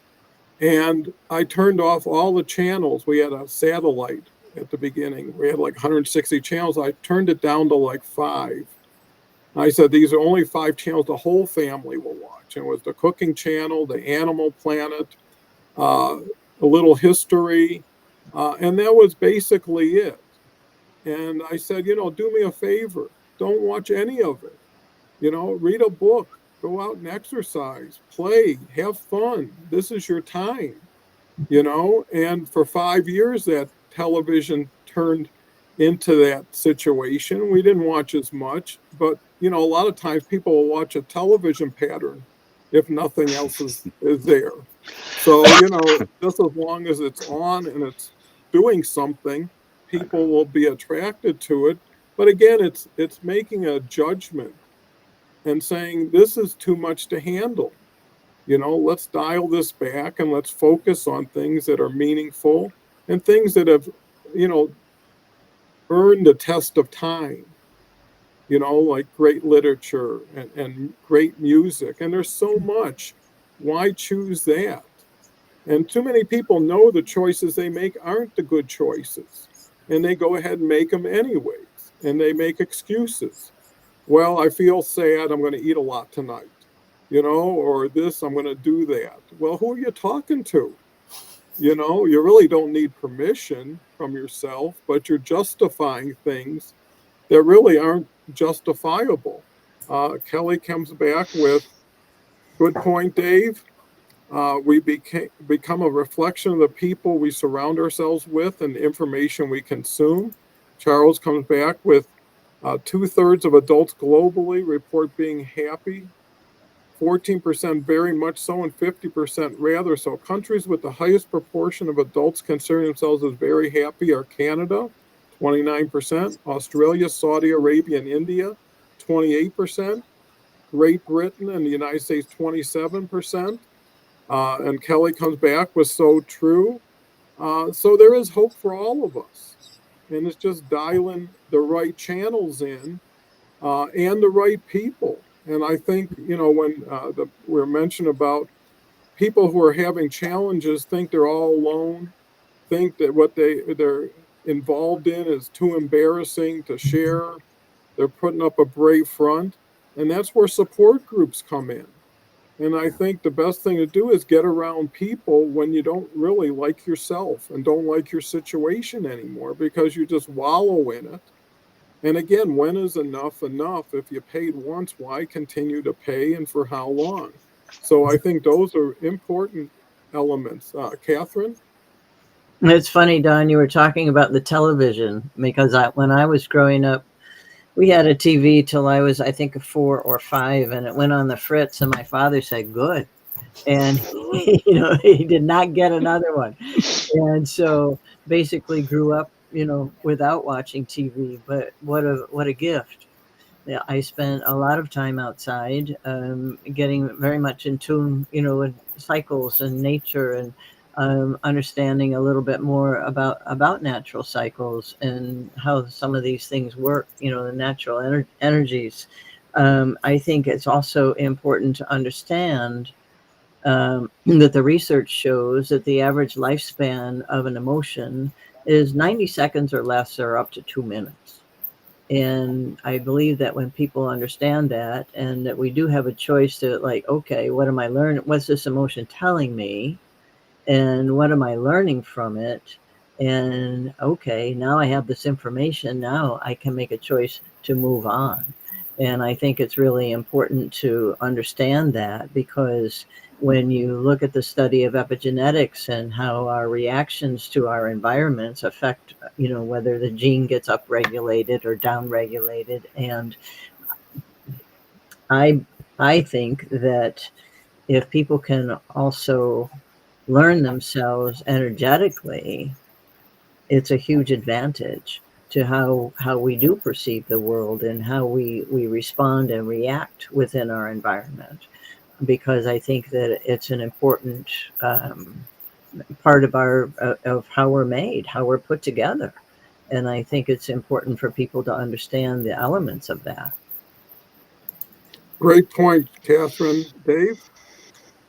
and I turned off all the channels. We had a satellite at the beginning. We had like 160 channels. I turned it down to like 5. I said, these are only 5 channels the whole family will watch. And it was the cooking channel, the Animal Planet, a little history. And that was basically it. And I said, you know, do me a favor. Don't watch any of it. You know, read a book, go out and exercise, play, have fun. This is your time, you know. And for 5 years, that television turned into that situation. We didn't watch as much, but, you know, a lot of times people will watch a television pattern if nothing else is there. So, you know, just as long as it's on and it's doing something, people will be attracted to it. But again, it's making a judgment and saying this is too much to handle. You know, let's dial this back and let's focus on things that are meaningful and things that have, you know, earned the test of time. You know, like great literature and great music. And there's so much. Why choose that? And too many people know the choices they make aren't the good choices. And they go ahead and make them anyways. And they make excuses. Well, I feel sad. I'm going to eat a lot tonight, you know, or this, I'm going to do that. Well, who are you talking to? You know, you really don't need permission from yourself, but you're justifying things that really aren't justifiable. Kelly comes back with, good point, Dave. Become a reflection of the people we surround ourselves with and the information we consume. Charles comes back with 2/3 of adults globally report being happy, 14% very much so, and 50% rather so. Countries with the highest proportion of adults considering themselves as very happy are Canada, 29%, Australia, Saudi Arabia, and India, 28%, Great Britain and the United States, 27%. And Kelly comes back with so true. So there is hope for all of us. And it's just dialing the right channels in and the right people. And I think, you know, when we're mentioned about people who are having challenges think they're all alone, think that what they're involved in is too embarrassing to share. They're putting up a brave front. And that's where support groups come in. And I think the best thing to do is get around people when you don't really like yourself and don't like your situation anymore because you just wallow in it. And again, when is enough enough? If you paid once, why continue to pay and for how long? So I think those are important elements. Catherine? It's funny, Don, you were talking about the television because when I was growing up, we had a TV till I was, I think, 4 or 5, and it went on the fritz, and my father said, good. And, you know, he did not get another one. And so basically grew up, you know, without watching TV, but what a gift. Yeah, I spent a lot of time outside, getting very much in tune, you know, with cycles and nature and understanding a little bit more about natural cycles and how some of these things work, you know, the natural energies. I think it's also important to understand that the research shows that the average lifespan of an emotion is 90 seconds or less, or up to 2 minutes. And I believe that when people understand that, and that we do have a choice to, like, okay, what am I learning? What's this emotion telling me? And what am I learning from it? And okay, now I have this information. Now I can make a choice to move on. And I think it's really important to understand that, because when you look at the study of epigenetics and how our reactions to our environments affect, whether the gene gets upregulated or downregulated. And I think that if people can also learn themselves energetically, it's a huge advantage to how we do perceive the world and how we respond and react within our environment. Because I think that it's an important part of of how we're made, how we're put together. And I think it's important for people to understand the elements of that. Great point, Catherine. Dave?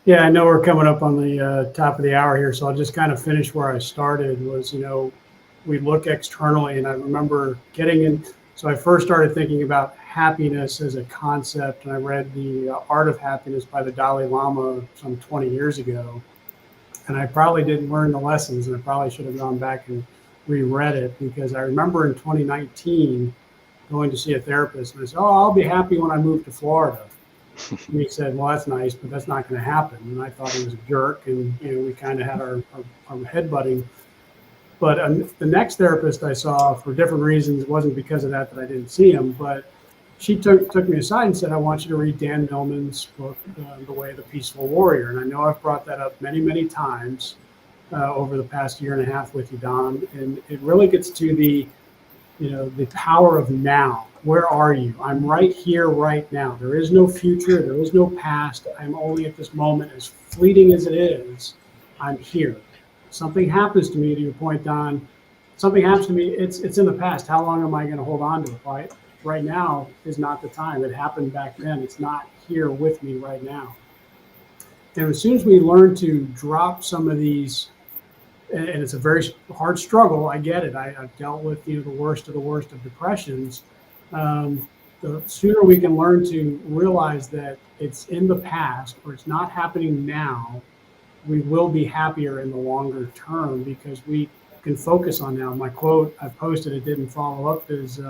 Yeah, I know we're coming up on the top of the hour here, so I'll just kind of finish where I started. Was, we look externally, and I remember getting in. So I first started thinking about happiness as a concept, and I read The Art of Happiness by the Dalai Lama some 20 years ago. And I probably didn't learn the lessons, and I probably should have gone back and reread it, because I remember in 2019 going to see a therapist, and I said, "Oh, I'll be happy when I move to Florida." And he said, "Well, that's nice, but that's not going to happen." And I thought he was a jerk, and we kind of had our headbutting. But the next therapist I saw, for different reasons, it wasn't because of that I didn't see him, but she took me aside and said, "I want you to read Dan Millman's book, The Way of the Peaceful Warrior." And I know I've brought that up many, many times over the past year and a half with you, Don. And it really gets to the power of now. Where are you? I'm right here, right now. There is no future. There is no past. I'm only at this moment. As fleeting as it is, I'm here. Something happens to me, to your point, Don. Something happens to me. It's in the past. How long am I going to hold on to it? Right now is not the time. It happened back then. It's not here with me right now. And as soon as we learn to drop some of these, and it's a very hard struggle, I get it. I've dealt with the worst of depressions. The sooner we can learn to realize that it's in the past or it's not happening now, we will be happier in the longer term, because we can focus on now. My quote I posted, it didn't follow up, is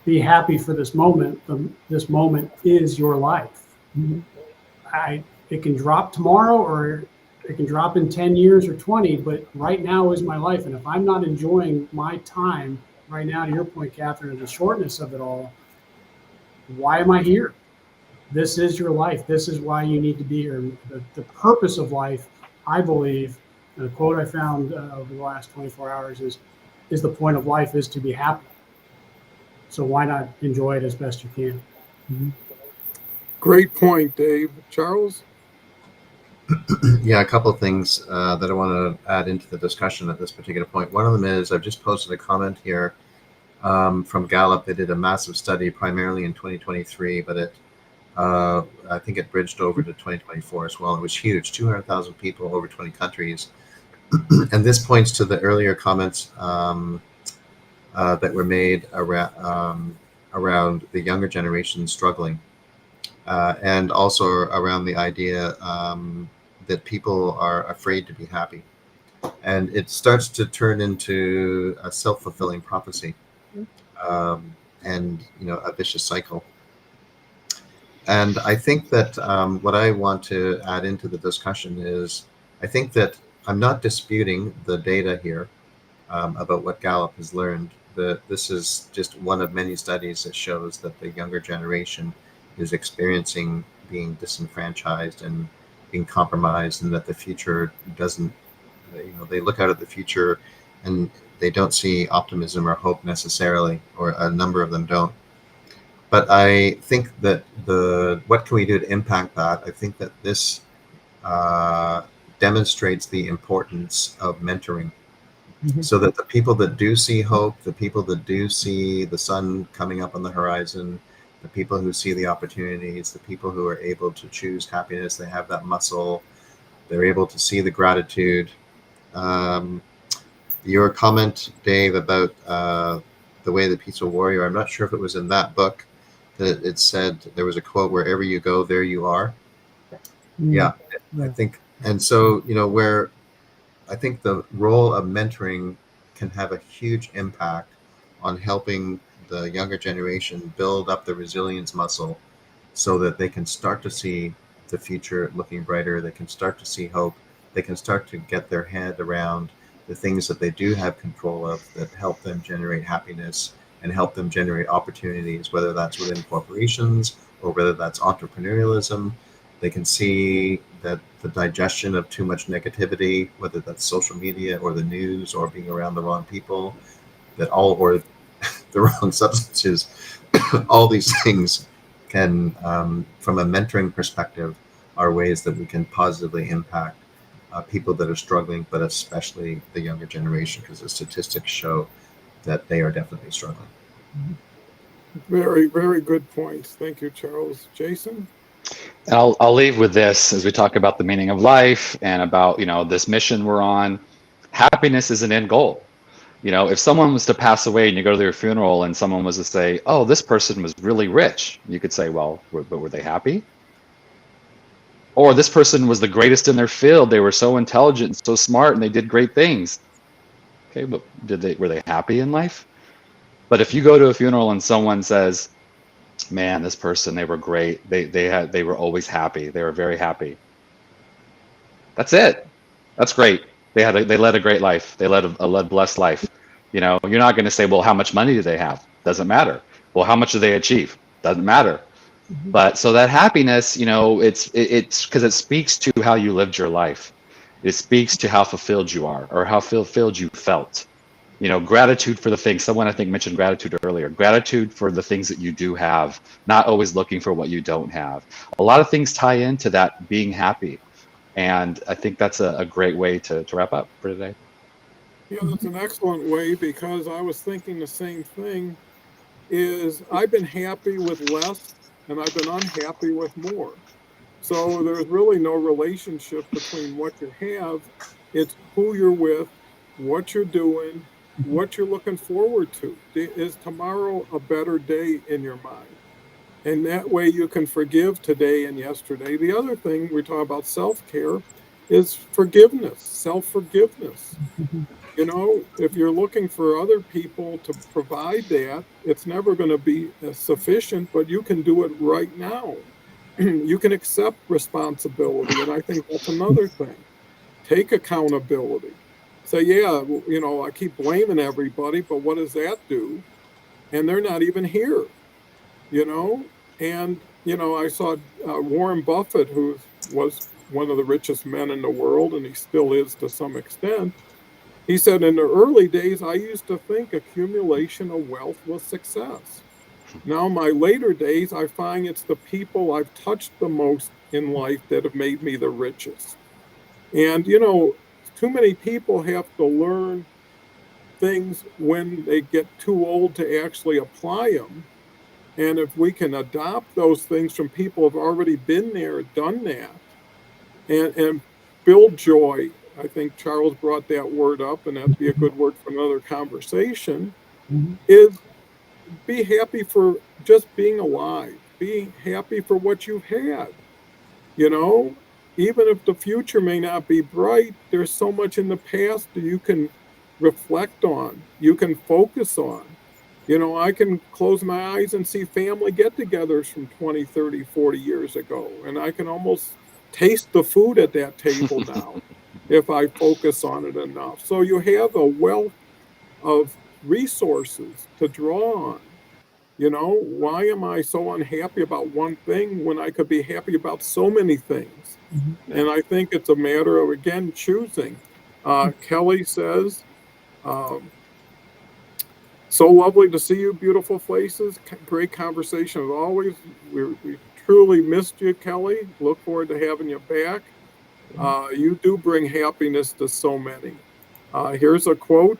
be happy for this moment. This moment is your life. Mm-hmm. It can drop tomorrow, or it can drop in 10 years or 20, but right now is my life. And if I'm not enjoying my time right now, to your point, Catherine, the shortness of it all, why am I here? This is your life. This is why you need to be here. The purpose of life, I believe, and a quote I found over the last 24 hours is the point of life is to be happy. So why not enjoy it as best you can? Mm-hmm. Great point, Dave. Charles? Yeah, a couple of things that I want to add into the discussion at this particular point. One of them is I've just posted a comment here from Gallup. They did a massive study primarily in 2023, but I think it bridged over to 2024 as well. It was huge, 200,000 people over 20 countries. And this points to the earlier comments that were made around the younger generation struggling, and also around the idea that people are afraid to be happy. And it starts to turn into a self-fulfilling prophecy, and a vicious cycle. And I think that what I want to add into the discussion is, I think that I'm not disputing the data here about what Gallup has learned. This is just one of many studies that shows that the younger generation is experiencing being disenfranchised and being compromised, and that the future doesn't, they look out at the future and they don't see optimism or hope necessarily, or a number of them don't. But I think that what can we do to impact that? I think that this demonstrates the importance of mentoring. Mm-hmm. So that the people that do see hope, the people that do see the sun coming up on the horizon, the people who see the opportunities, the people who are able to choose happiness, they have that muscle, they're able to see the gratitude. Your comment, Dave, about The Way of the Peaceful Warrior, I'm not sure if it was in that book that it said, there was a quote, "Wherever you go, there you are." Mm-hmm. Yeah, I think. And so, where I think the role of mentoring can have a huge impact on helping the younger generation build up the resilience muscle so that they can start to see the future looking brighter. They can start to see hope. They can start to get their head around the things that they do have control of that help them generate happiness and help them generate opportunities, whether that's within corporations or whether that's entrepreneurialism. They can see that the digestion of too much negativity, whether that's social media or the news or being around the wrong people, that all or the wrong substances, all these things can, from a mentoring perspective, are ways that we can positively impact people that are struggling, but especially the younger generation, because the statistics show that they are definitely struggling. Very, very good points. Thank you, Charles. Jason? And I'll leave with this as we talk about the meaning of life and about, this mission we're on. Happiness is an end goal. If someone was to pass away and you go to their funeral and someone was to say, oh, this person was really rich, you could say, well, but were they happy? Or this person was the greatest in their field. They were so intelligent and so smart and they did great things. Okay, but were they happy in life? But if you go to a funeral and someone says, man, this person, they were great. They were always happy. They were very happy. That's it. That's great. They led a great life. They led a blessed life. You're not going to say, well, how much money do they have? Doesn't matter. Well, how much do they achieve? Doesn't matter. But so that happiness, it's because it speaks to how you lived your life. It speaks to how fulfilled you are or how fulfilled you felt. Gratitude for the things. Someone I think mentioned gratitude earlier. Gratitude for the things that you do have, not always looking for what you don't have. A lot of things tie into that being happy. And I think that's a great way to wrap up for today. Yeah, that's an excellent way, because I was thinking the same thing. Is I've been happy with less and I've been unhappy with more. So there's really no relationship between what you have. It's who you're with, what you're doing, what you're looking forward to. Is tomorrow a better day in your mind? And that way you can forgive today and yesterday. The other thing we talk about self-care is forgiveness, self-forgiveness. If you're looking for other people to provide that, it's never going to be sufficient, but you can do it right now. You can accept responsibility. And I think that's another thing. Take accountability. Say, yeah, I keep blaming everybody, but what does that do? And they're not even here, And, I saw Warren Buffett, who was one of the richest men in the world, and he still is to some extent. He said, in the early days, I used to think accumulation of wealth was success. Now, in my later days, I find it's the people I've touched the most in life that have made me the richest. And, too many people have to learn things when they get too old to actually apply them. And if we can adopt those things from people who've already been there, done that, and build joy. I think Charles brought that word up, and that'd be a good word for another conversation, is be happy for just being alive. Be happy for what you've had. Even if the future may not be bright, there's so much in the past that you can reflect on, you can focus on. I can close my eyes and see family get-togethers from 20, 30, 40 years ago, and I can almost taste the food at that table now if I focus on it enough. So you have a wealth of resources to draw on. Why am I so unhappy about one thing when I could be happy about so many things? And I think it's a matter of, again, choosing. Kelly says, so lovely to see you, beautiful faces. Great conversation as always. We truly missed you, Kelly. Look forward to having you back. You do bring happiness to so many. Here's a quote.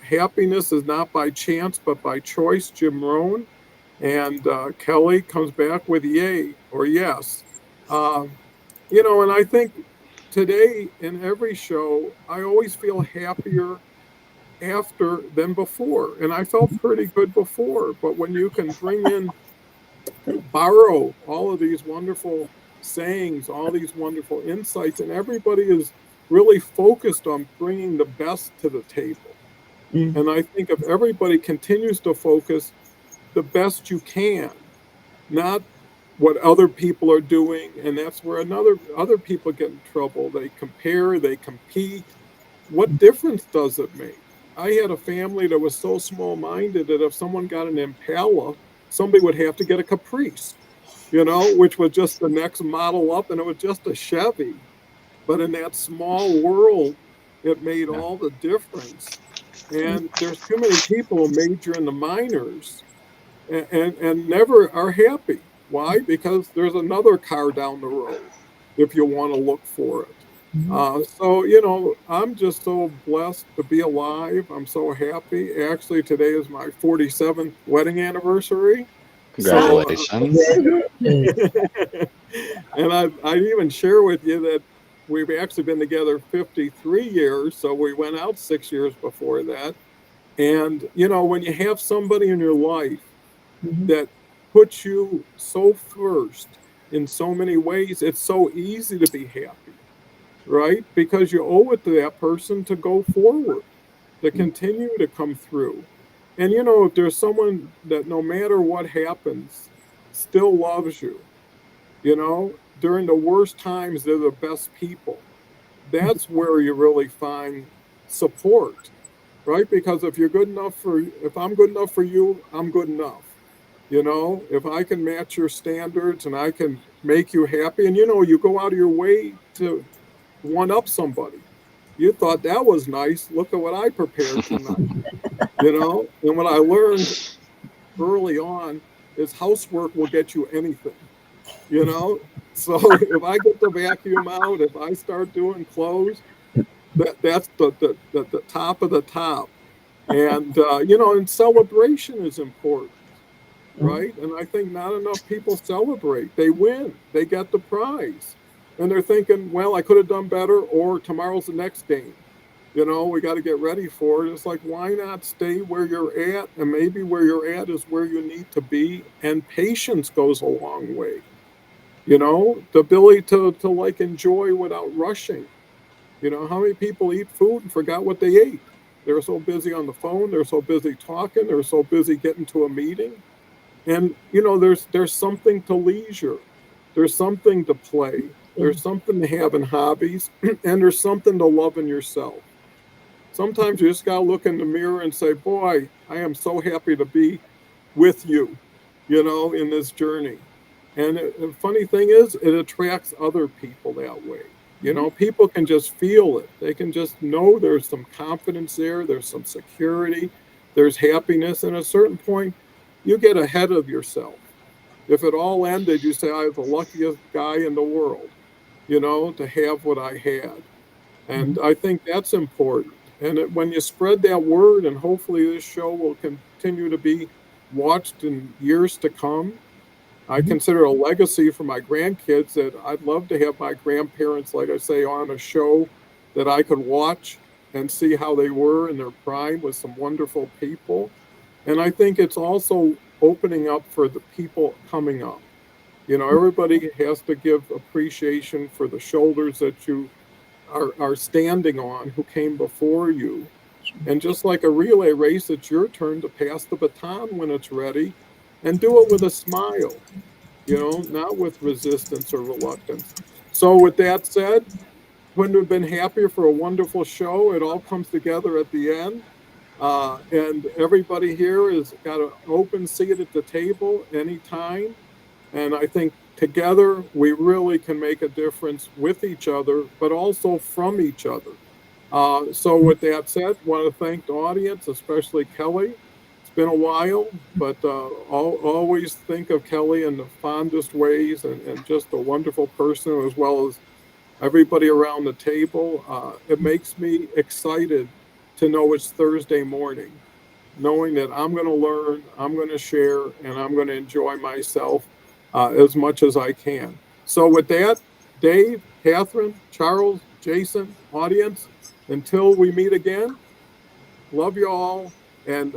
Happiness is not by chance, but by choice, Jim Rohn. And Kelly comes back with yay or yes. And I think today in every show, I always feel happier after than before. And I felt pretty good before. But when you can borrow all of these wonderful sayings, all these wonderful insights, and everybody is really focused on bringing the best to the table. Mm. And I think if everybody continues to focus the best you can, not what other people are doing, and that's where other people get in trouble. They compare, they compete. What difference does it make? I had a family that was so small-minded that if someone got an Impala, somebody would have to get a Caprice, which was just the next model up, and it was just a Chevy. But in that small world, it made Yeah. all the difference. And there's too many people who major in the minors and never are happy. Why? Because there's another car down the road if you want to look for it. So, I'm just so blessed to be alive. I'm so happy. Actually, today is my 47th wedding anniversary. So, Congratulations. and I even share with you that we've actually been together 53 years. So we went out 6 years before that. And, when you have somebody in your life Mhm. that puts you so first in so many ways, it's so easy to be happy, right? Because you owe it to that person to go forward, to continue to come through. And, if there's someone that no matter what happens, still loves you, during the worst times, they're the best people. That's where you really find support, right? Because if I'm good enough for you, I'm good enough. If I can match your standards and I can make you happy, and you go out of your way to one up somebody. You thought that was nice. Look at what I prepared tonight, And what I learned early on is housework will get you anything, you know? So if I get the vacuum out, if I start doing clothes, that's the top of the top. And celebration is important, right? And I think not enough people celebrate. They win, they get the prize. And they're thinking, well, I could have done better, or tomorrow's the next game. We got to get ready for it. It's like, why not stay where you're at? And maybe where you're at is where you need to be. And patience goes a long way. The ability to like enjoy without rushing. How many people eat food and forgot what they ate? They're so busy on the phone. They're so busy talking. They're so busy getting to a meeting. And there's something to leisure. There's something to play. There's something to have in hobbies, and there's something to love in yourself. Sometimes you just gotta look in the mirror and say, "Boy, I am so happy to be with you," in this journey. And the funny thing is, it attracts other people that way. People can just feel it. They can just know there's some confidence there. There's some security. There's happiness. And at a certain point, you get ahead of yourself. If it all ended, you say, I was the luckiest guy in the world, to have what I had. And I think that's important. And when you spread that word, and hopefully this show will continue to be watched in years to come, I consider a legacy for my grandkids that I'd love to have my grandparents, like I say, on a show that I could watch and see how they were in their prime with some wonderful people. And I think it's also opening up for the people coming up. Everybody has to give appreciation for the shoulders that you are standing on who came before you. And just like a relay race, it's your turn to pass the baton when it's ready, and do it with a smile, not with resistance or reluctance. So with that said, couldn't have been happier for a wonderful show. It all comes together at the end. And everybody here has got an open seat at the table anytime. And I think together we really can make a difference with each other, but also from each other. So with that said, want to thank the audience, especially Kelly. It's been a while, but I'll always think of Kelly in the fondest ways, and just a wonderful person, as well as everybody around the table. It makes me excited to know it's Thursday morning, knowing that I'm going to learn, I'm going to share, and I'm going to enjoy myself as much as I can. So with that, Dave, Catherine, Charles, Jason, audience, until we meet again, love you all, and